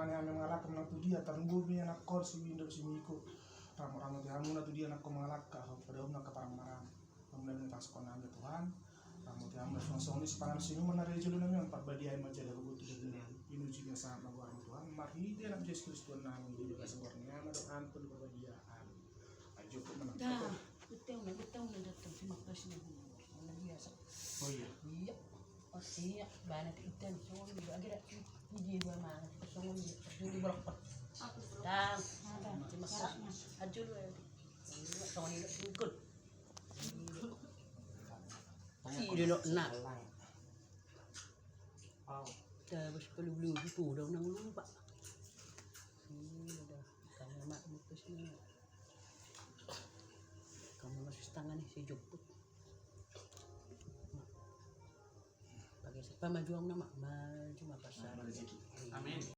ane ame mengalahkan nang tu dia tarunggubi anak kor si Windows si Miko ramu-ramu tihamu na tu dia nak mengalahkan pada umna keparang marang kemudian minta sekolah anda Tuhan ramu tihamu song-song ni sepangan sini menarik julu nami empat badi ay majalah rubutu dengan inuji yang sangat magu orang Tuhan mari dia nak Yesus Kristus Tuhan nami dia juga sempurna amat ampun berbadiaan ayo pun menang betul na datang terima kasih na biasa. oh iya Iya, banyak ikan soalnya juga ada hiji dua mana soalnya jadi berapa dan terima kasih aja lu ya soalnya ikut si dia nak terus perlu itu udah nang lupa udah karena mak itu sini kamu masih tangan si jemput pakai pamajuang nama maju pasar. Amin.